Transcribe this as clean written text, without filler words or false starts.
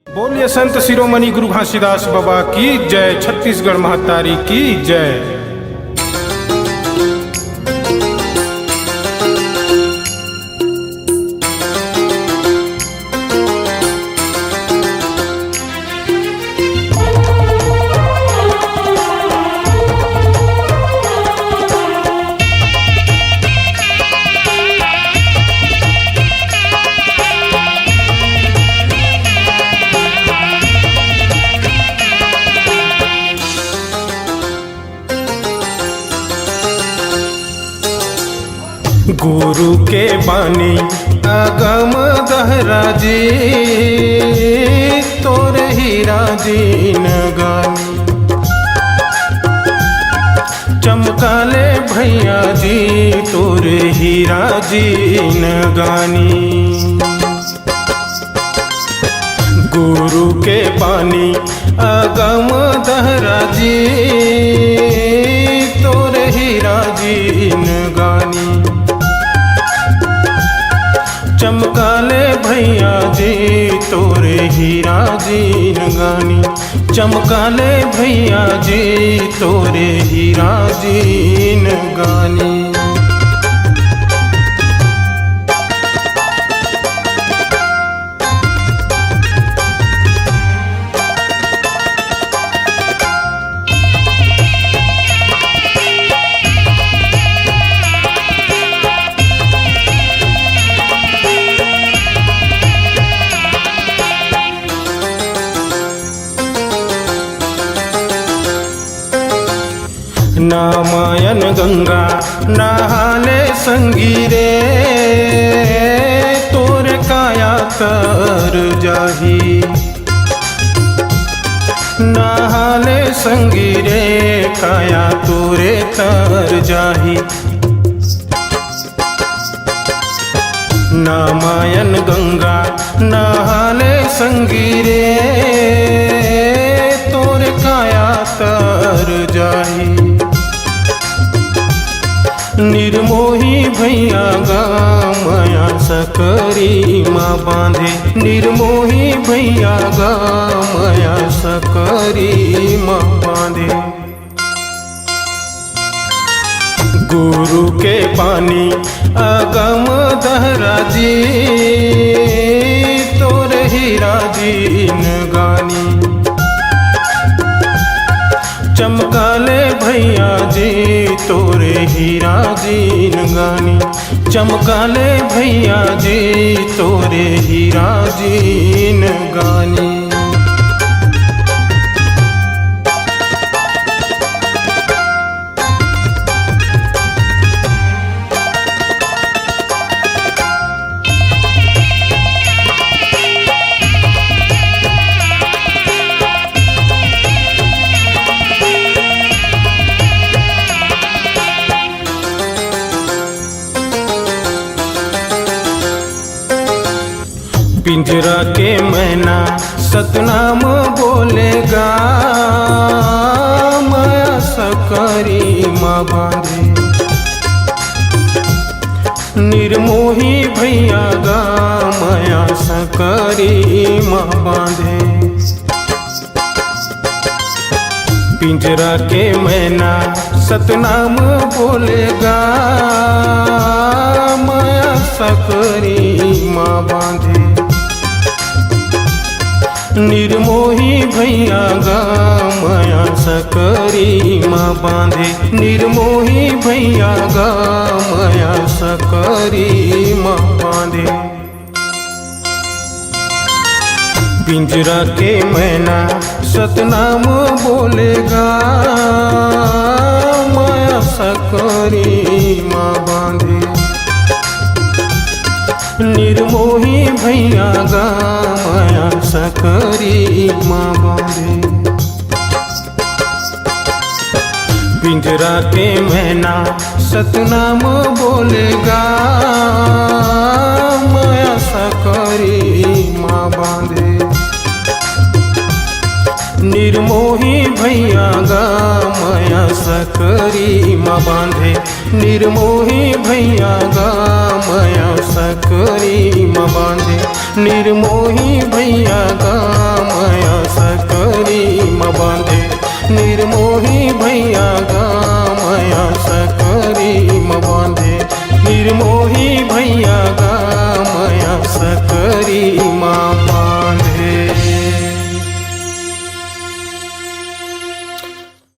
बोलिए संत शिरोमणि गुरु घासीदास बाबा की जय। छत्तीसगढ़ महतारी की जय। गुरु के बानी अगम दहरा जी, तोरे हीरा जी नगानी। चमकाले भैया जी तोरे हीरा जी नगानी। गुरु के बानी अगम दहरा जी, तोरे हीरा जी नगानी। चमकाले भैया जी तोरे हीरा जी नगानी। चमकाले भैया जी तोरे हीरा जी नगानी। नामायन गंगा नहाले संगीरे, तोरे काया तर जाही। नहाले संगीरे काया तोरे तर जाही। नामायन गंगा नहाले संगीरे, तोरे काया तर जाही। निर्मोही भैया गा माया सकरी माँ बांधे। निर्मोही भैया गा माया सकरी माँ बांधे। गुरु के पानी अगम दहरा जी, तोरे हीरा जी नगानी। चमकाले भैया जी तोरे हीरा जी नगानी। चमकाले भैया जी तोरे हीरा जी नगानी। पिंजरा के मैना सतनाम बोलेगा, माया सकरी माँ बांधे। निर्मोही भैया गा माया सकरी माँ बांधे। पिंजरा के मैना सतनाम बोलेगा, माया सकरी माँ बांधे। निर्मोही भैया गा माया सकरी माँ बांधे। निर्मोही भैया गा माया सकरी माँ बांधे। पिंजरा के मैना सतनाम बोलेगा, माया सकरी माँ बांधे। निर्मोही भैया गा माया सकरी माँ बांधे। पिंजरा के मैना सतनाम बोलेगा, माया सकरी माँ बांधे। निर्मोही भैया गा माया सकरी माँ बांधे। निर्मोही भैया गा माया सकरी माँ बांधे। निर्मोही भैया गा निर्मोही भैया